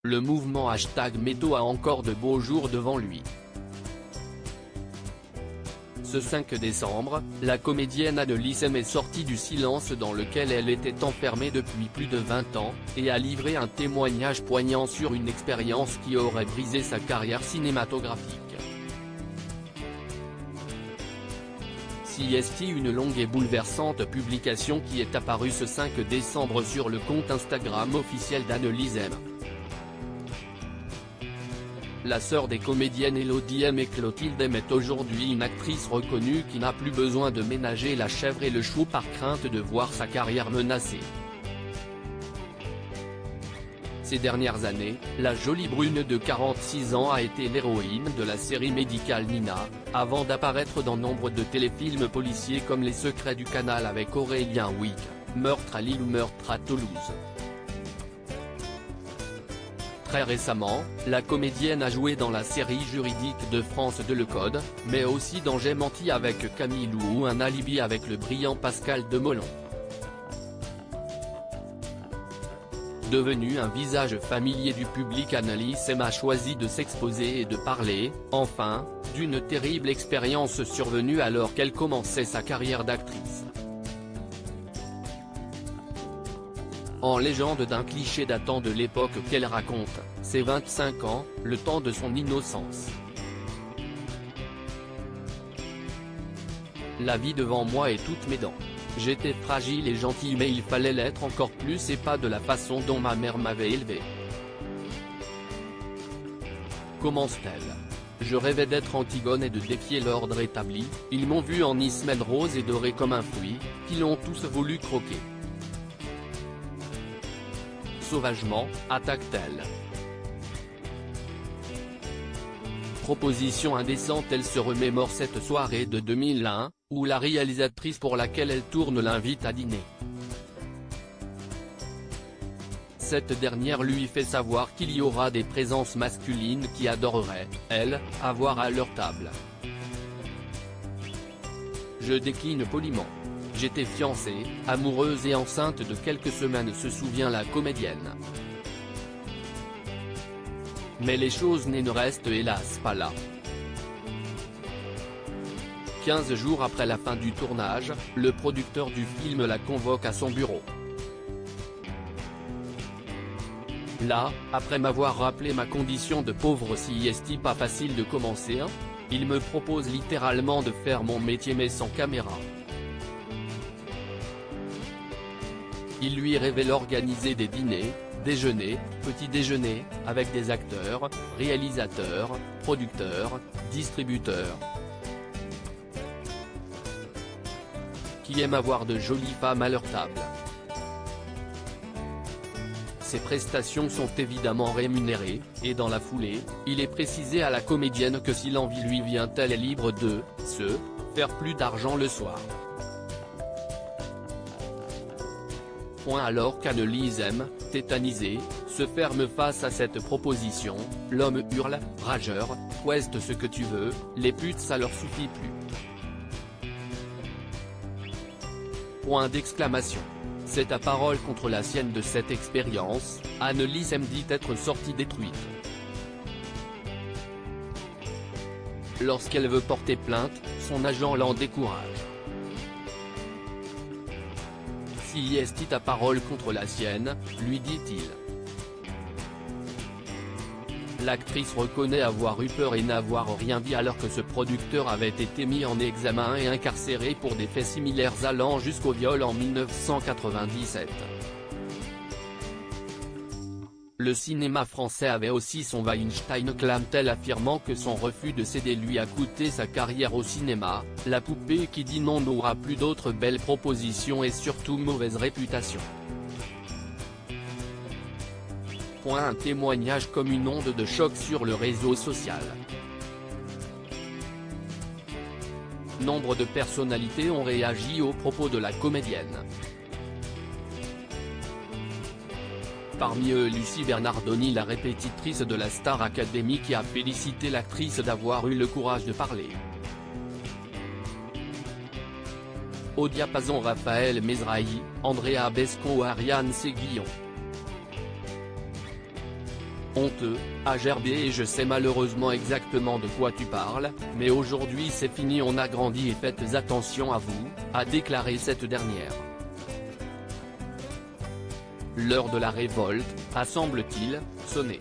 le mouvement #Méto a encore de beaux jours devant lui. Ce 5 décembre, la comédienne Anneliese M est sortie du silence dans lequel elle était enfermée depuis plus de 20 ans, et a livré un témoignage poignant sur une expérience qui aurait brisé sa carrière cinématographique. CST, une longue et bouleversante publication qui est apparue ce 5 décembre sur le compte Instagram officiel d'Anneliese M. La sœur des comédiennes Elodie M et Clotilde M est aujourd'hui une actrice reconnue qui n'a plus besoin de ménager la chèvre et le chou par crainte de voir sa carrière menacée. Ces dernières années, la jolie brune de 46 ans a été l'héroïne de la série médicale Nina, avant d'apparaître dans nombre de téléfilms policiers comme Les Secrets du Canal avec Aurélien Wick, Meurtre à Lille ou Meurtre à Toulouse. Très récemment, la comédienne a joué dans la série juridique de France 2 Le Code, mais aussi dans J'ai menti avec Camille Lou ou Un alibi avec le brillant Pascal Demolon. Devenue un visage familier du public, Anneliese M a choisi de s'exposer et de parler, enfin, d'une terrible expérience survenue alors qu'elle commençait sa carrière d'actrice. En légende d'un cliché datant de l'époque qu'elle raconte, ses 25 ans, le temps de son innocence. La vie devant moi et toutes mes dents. J'étais fragile et gentille mais il fallait l'être encore plus et pas de la façon dont ma mère m'avait élevé. Commence-t-elle. Je rêvais d'être Antigone et de défier l'ordre établi, ils m'ont vu en Ismène rose et doré comme un fruit, qu'ils l'ont tous voulu croquer. Sauvagement, attaque-t-elle. Proposition indécente. Elle se remémore cette soirée de 2001, où la réalisatrice pour laquelle elle tourne l'invite à dîner. Cette dernière lui fait savoir qu'il y aura des présences masculines qui adoreraient, elles, avoir à leur table. Je décline poliment. J'étais fiancée, amoureuse et enceinte de quelques semaines, se souvient la comédienne. Mais les choses ne restent hélas pas là. 15 jours après la fin du tournage, le producteur du film la convoque à son bureau. Là, après m'avoir rappelé ma condition de pauvre CST, pas facile de commencer, hein, il me propose littéralement de faire mon métier mais sans caméra. Il lui révèle organiser des dîners, déjeuners, petits déjeuners, avec des acteurs, réalisateurs, producteurs, distributeurs. Qui aiment avoir de jolies femmes à leur table. Ces prestations sont évidemment rémunérées, et dans la foulée, il est précisé à la comédienne que si l'envie lui vient, elle est libre de se faire plus d'argent le soir. Alors qu'Anneliese M, tétanisée, se ferme face à cette proposition, l'homme hurle, rageur, ouest ce que tu veux, les putes ça leur suffit plus. Point d'exclamation. C'est ta parole contre la sienne de cette expérience, Anneliese M dit être sortie détruite. Lorsqu'elle veut porter plainte, son agent l'en décourage. CST ta parole contre la sienne, lui dit-il. L'actrice reconnaît avoir eu peur et n'avoir rien dit alors que ce producteur avait été mis en examen et incarcéré pour des faits similaires allant jusqu'au viol en 1997. Le cinéma français avait aussi son Weinstein, clame-t-elle, affirmant que son refus de céder lui a coûté sa carrière au cinéma. La poupée qui dit non n'aura plus d'autres belles propositions et surtout mauvaise réputation. Un témoignage comme une onde de choc sur le réseau social. Nombre de personnalités ont réagi aux propos de la comédienne. Parmi eux Lucie Bernardoni, la répétitrice de la Star Academy, qui a félicité l'actrice d'avoir eu le courage de parler. Au diapason Raphaël Mesrahi, Andrea Bescon ou Ariane Séguillon. Honteux, a gerbé et je sais malheureusement exactement de quoi tu parles, mais aujourd'hui c'est fini, on a grandi et faites attention à vous, a déclaré cette dernière. L'heure de la révolte, a semble-t-il, sonné.